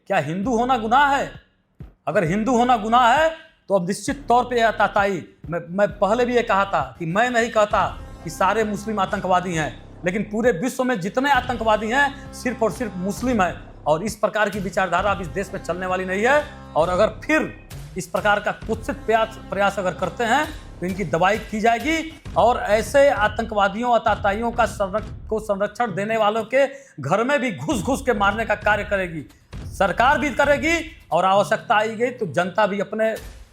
क्या हिंदू होना गुनाह है? अगर हिंदू होना गुनाह है तो अब निश्चित तौर पे आताताई, मैं पहले भी ये कहा था कि मैं नहीं कहता कि सारे मुस्लिम आतंकवादी हैं, लेकिन पूरे विश्व में जितने आतंकवादी हैं सिर्फ और सिर्फ मुस्लिम हैं। और इस प्रकार की विचारधारा अब इस देश में चलने वाली नहीं है। और अगर फिर इस प्रकार का कुत्सित प्रयास अगर करते हैं तो इनकी दबाई की जाएगी और ऐसे आतंकवादियों आताताइयों का संरक्षण देने वालों के घर में भी घुस घुस के मारने का कार्य करेगी, सरकार भी करेगी। और आवश्यकता आई गई तो जनता भी अपने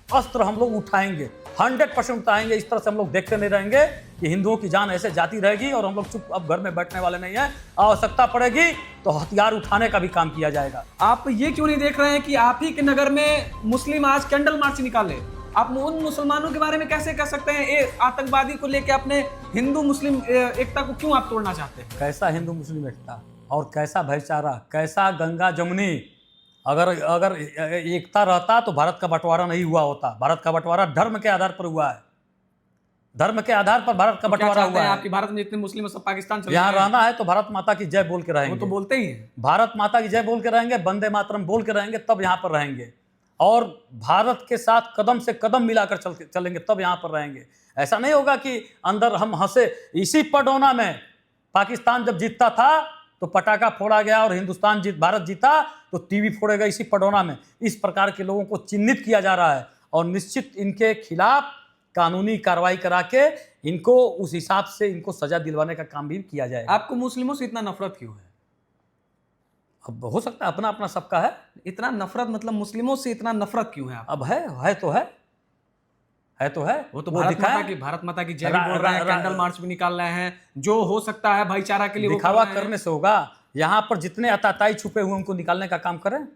अस्त्र हम लोग उठाएंगे, 100% उठाएंगे। इस तरह से हम लोग देखते नहीं रहेंगे कि हिंदुओं की जान ऐसे जाती रहेगी और हम लोग चुप अब घर में बैठने वाले नहीं हैं। आवश्यकता पड़ेगी तो हथियार उठाने का भी काम किया जाएगा। आप ये क्यों नहीं देख रहे हैं कि आप ही के नगर में मुस्लिम आज कैंडल मार्च निकाले? आप उन मुसलमानों के बारे में कैसे कह सकते हैं? ये आतंकवादी को लेकर अपने हिंदू मुस्लिम एकता को क्यों आप तोड़ना चाहते हैं? कैसा हिंदू मुस्लिम एकता और कैसा भाईचारा, कैसा गंगा जमुनी? अगर एकता रहता तो भारत का बंटवारा नहीं हुआ होता। भारत का बंटवारा धर्म के आधार पर हुआ है, धर्म के आधार पर भारत का बंटवारा हुआ है। आपकी भारत में जितने मुस्लिम सब पाकिस्तान चले यहाँ रहना है तो भारत माता की जय बोल के रहेंगे। वो तो बोलते ही हैं, भारत माता की जय बोल के रहेंगे, वंदे मातरम बोल के रहेंगे, तब यहाँ पर रहेंगे। और भारत के साथ कदम से कदम मिलाकर चलेंगे, तब यहाँ पर रहेंगे। ऐसा नहीं होगा कि अंदर हम हंसे। इसी पडौना में पाकिस्तान जब जीतता था तो पटाखा फोड़ा गया और भारत जीता तो टीवी फोड़ेगा, इसी पडौना में। इस प्रकार के लोगों को चिन्हित किया जा रहा है और निश्चित इनके खिलाफ कानूनी कार्रवाई करा के इनको उस हिसाब से इनको सजा दिलवाने का काम भी किया जाएगा। आपको मुस्लिमों से इतना नफरत क्यों है? अब हो सकता है अपना अपना सबका है। इतना नफरत मतलब मुस्लिमों से इतना नफरत क्यों है? अब है तो है वो तो भारत माता की जय भी बोल रहे हैं, कैंडल मार्च भी निकाल रहे हैं। जो हो सकता है भाईचारा के लिए दिखावा करने से होगा। यहाँ पर जितने अताताई छुपे हुए उनको निकालने का काम करें,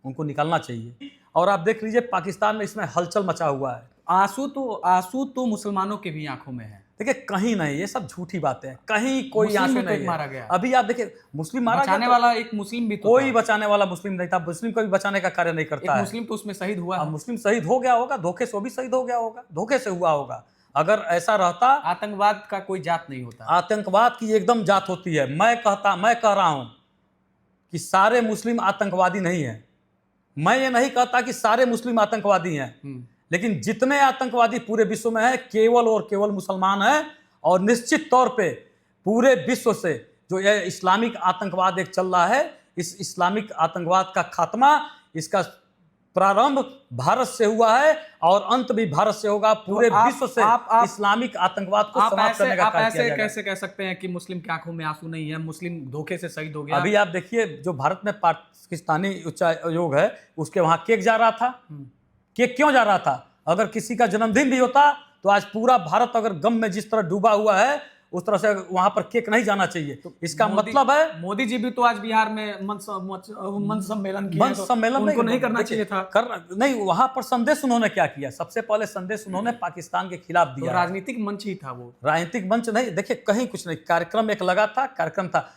उनको निकालना चाहिए। और आप देख लीजिए पाकिस्तान में इसमें हलचल मचा हुआ है। आंसू तो मुसलमानों के भी आंखों में है। देखिए कहीं नहीं, ये सब झूठी बातें हैं, कहीं कोई आंसू नहीं मारा गया। अभी आप देखिए मुस्लिम मारा बचाने वाला एक मुस्लिम भी तो कोई बचाने वाला मुस्लिम नहीं था। मुस्लिम को भी बचाने का कार्य नहीं करता है। मुस्लिम तो उसमें शहीद हुआ है। मुस्लिम शहीद हो गया होगा, धोखे से वो भी शहीद हो गया होगा, धोखे से हुआ होगा। अगर ऐसा रहता, आतंकवाद का कोई जात नहीं होता, आतंकवाद की एकदम जात होती है। मैं कह रहा हूं कि सारे मुस्लिम आतंकवादी नहीं है। मैं ये नहीं कहता कि सारे मुस्लिम आतंकवादी हैं, लेकिन जितने आतंकवादी पूरे विश्व में है केवल और केवल मुसलमान हैं। और निश्चित तौर पे पूरे विश्व से जो ये इस्लामिक आतंकवाद एक चल रहा है, इस इस्लामिक आतंकवाद का खात्मा, इसका प्रारंभ भारत से हुआ है और अंत भी भारत से होगा। पूरे विश्व से इस्लामिक आतंकवाद को समाप्त करने का कार्य किया जाएगा। कैसे कह सकते हैं कि मुस्लिम की आंखों में आंसू नहीं है? मुस्लिम धोखे से शहीद हो गया। अभी आप देखिए जो भारत में पाकिस्तानी उच्चायोग है उसके वहां केक जा रहा था। केक क्यों जा रहा था? अगर किसी का जन्मदिन भी होता तो आज पूरा भारत अगर गम में जिस तरह डूबा हुआ है उस तरह से वहां पर केक नहीं जाना चाहिए। तो इसका मतलब है मोदी जी भी तो आज बिहार में मंच सम्मेलन किया, मंच सम्मेलन उनको नहीं करना चाहिए था। नहीं, वहां पर संदेश उन्होंने क्या किया? सबसे पहले संदेश उन्होंने पाकिस्तान के खिलाफ दिया। तो राजनीतिक मंच ही था वो। राजनीतिक मंच नहीं, देखिए कहीं कुछ नहीं, कार्यक्रम एक लगा था, कार्यक्रम था।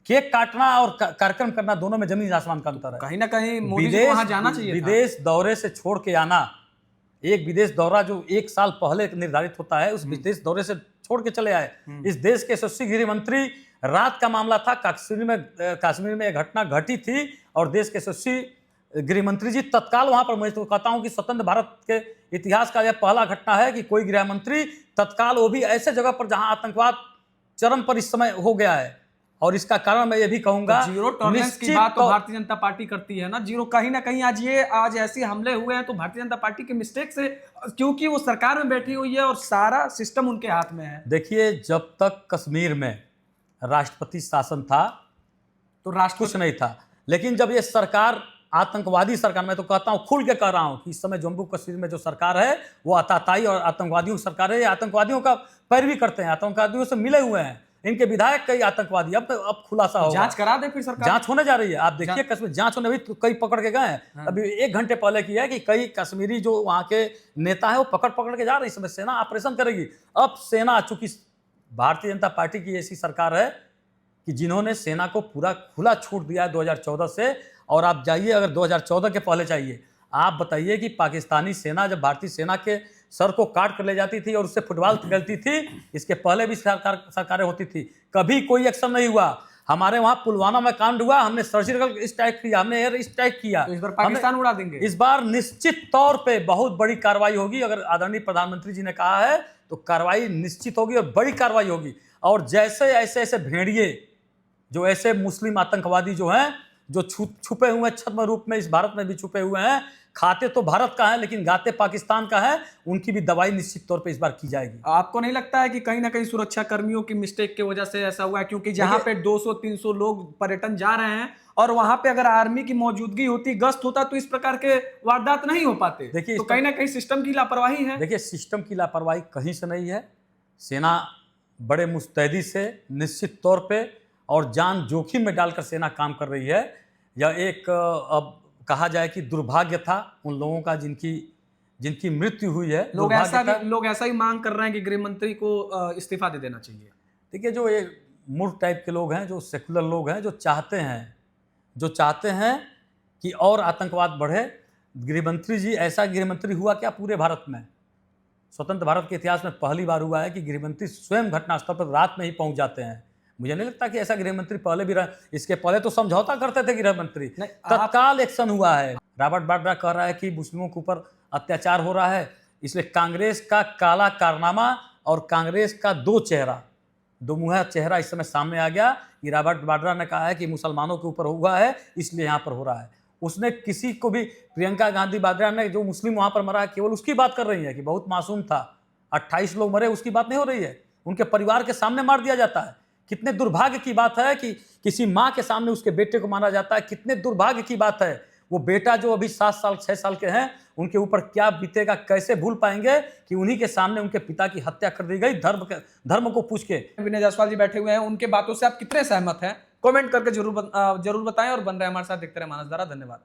केक काटना और कार्यक्रम करना दोनों में जमीन आसमान का अंतर है। कहीं ना कहीं मोदी जी को वहां जाना चाहिए। विदेश दौरे से छोड़ के आना, एक विदेश दौरा जो 1 साल पहले निर्धारित होता है, उस विदेश दौरे से छोड़ के चले आए। इस देश के यशस्वी गृह मंत्री, रात का मामला था, कश्मीर में घटना घटी थी और देश के यशस्वी गृह मंत्री जी तत्काल वहां पर, मैं तो कहता हूं कि स्वतंत्र भारत के इतिहास का यह पहला घटना है कि कोई गृह मंत्री तत्काल, वो भी ऐसे जगह पर जहां आतंकवाद चरम पर इस समय हो गया है। और इसका कारण मैं ये भी कहूंगा, जीरो टॉलरेंस की बात तो भारतीय जनता पार्टी करती है ना। जीरो कहीं ना कहीं आज ऐसे हमले हुए हैं तो भारतीय जनता पार्टी के मिस्टेक से, क्योंकि वो सरकार में बैठी हुई है और सारा सिस्टम उनके हाथ में है। देखिए जब तक कश्मीर में राष्ट्रपति शासन था तो कुछ नहीं था, लेकिन जब ये सरकार आतंकवादी सरकार, मैं तो कहता हूं, खुल के कह रहा हूं कि इस समय जम्मू कश्मीर में जो सरकार है वो आतताई और आतंकवादियों की सरकार है। ये आतंकवादियों का पैरवी करते हैं, आतंकवादियों से मिले हुए हैं। इनके विधायक कई आतंकवादी, अब खुलासा होगा। जांच करा दे फिर सरकार। जांच होने जा रही है। आप देखिए कश्मीर जांच होने भी तो कई पकड़ के गए हैं। अभी 1 घंटे पहले की है कि कई कश्मीरी जो वहां के नेता है वो पकड़ के जा रहे हैं। इसमें सेना ऑपरेशन करेगी। अब सेना, चूंकि भारतीय जनता पार्टी की ऐसी सरकार है कि जिन्होंने सेना को पूरा खुला छूट दिया है 2014 से। और आप जाइए, अगर 2014 के पहले चाहिए, आप बताइए कि पाकिस्तानी सेना जब भारतीय सेना के सर को काट कर ले जाती थी और उससे फुटबॉल खेलती थी, इसके पहले भी सरकारें होती थी, कभी कोई एक्शन नहीं हुआ। हमारे वहां पुलवामा में कांड हुआ, हमने सर्जिकल स्ट्राइक किया, हमने एयर स्ट्राइक किया। तो इस बार पाकिस्तान उड़ा देंगे? इस बार निश्चित तौर पे बहुत बड़ी कार्रवाई होगी। अगर आदरणीय प्रधानमंत्री जी ने कहा है तो कार्रवाई निश्चित होगी और बड़ी कार्रवाई होगी। और जैसे ऐसे भेड़िए, जो ऐसे मुस्लिम आतंकवादी जो हैं, जो छुपे हुए हैं छद्म रूप में, इस भारत में भी छुपे हुए हैं, खाते तो भारत का है लेकिन गाते पाकिस्तान का है, उनकी भी दवाई निश्चित तौर पे इस बार की जाएगी। आपको नहीं लगता है कि कहीं ना कहीं सुरक्षा कर्मियों की मिस्टेक की वजह से ऐसा हुआ है? क्योंकि जहां पे 200-300 लोग पर्यटन जा रहे हैं और वहां पे अगर आर्मी की मौजूदगी होती, गश्त होता, तो इस प्रकार के वारदात नहीं हो पाते। देखिए, तो कहीं ना कहीं सिस्टम की लापरवाही है। देखिए, सिस्टम की लापरवाही कहीं से नहीं है। सेना बड़े मुस्तैदी से निश्चित तौर पे और जान जोखिम में डालकर सेना काम कर रही है। यह एक अब कहा जाए कि दुर्भाग्य था उन लोगों का जिनकी मृत्यु हुई है। लोग ऐसा ही मांग कर रहे हैं कि गृह मंत्री को इस्तीफा दे देना चाहिए। देखिए, जो ये मूर्ख टाइप के लोग हैं, जो सेकुलर लोग हैं, जो चाहते हैं कि और आतंकवाद बढ़े। गृहमंत्री जी, ऐसा गृहमंत्री हुआ क्या पूरे भारत में? स्वतंत्र भारत के इतिहास में पहली बार हुआ है कि गृहमंत्री स्वयं घटनास्थल पर रात में ही पहुंच जाते हैं। मुझे नहीं लगता कि ऐसा गृहमंत्री पहले भी रहा। इसके पहले तो समझौता करते थे गृहमंत्री, तत्काल एक्शन हुआ है। रॉबर्ट वाड्रा कह रहा है कि मुस्लिमों के ऊपर अत्याचार हो रहा है, इसलिए कांग्रेस का काला कारनामा और कांग्रेस का दो मुहा चेहरा इस समय सामने आ गया कि रॉबर्ट वाड्रा ने कहा है कि मुसलमानों के ऊपर हुआ है इसलिए यहाँ पर हो रहा है। उसने किसी को भी, प्रियंका गांधी वाड्रा ने जो मुस्लिम वहाँ पर मरा है केवल उसकी बात कर रही है कि बहुत मासूम था, 28 लोग मरे, उसकी बात नहीं हो रही है। उनके परिवार के सामने मार दिया जाता है। कितने दुर्भाग्य की बात है कि किसी माँ के सामने उसके बेटे को मारा जाता है। कितने दुर्भाग्य की बात है। वो बेटा जो अभी 7 साल 6 साल के हैं, उनके ऊपर क्या बीतेगा, कैसे भूल पाएंगे कि उन्हीं के सामने उनके पिता की हत्या कर दी गई धर्म को पूछ के। विनय जायसवाल जी बैठे हुए हैं, उनके बातों से आप कितने सहमत हैं? कमेंट करके जरूर बताएं और बन रहे हमारे साथ देखते रहे मानस धारा। धन्यवाद।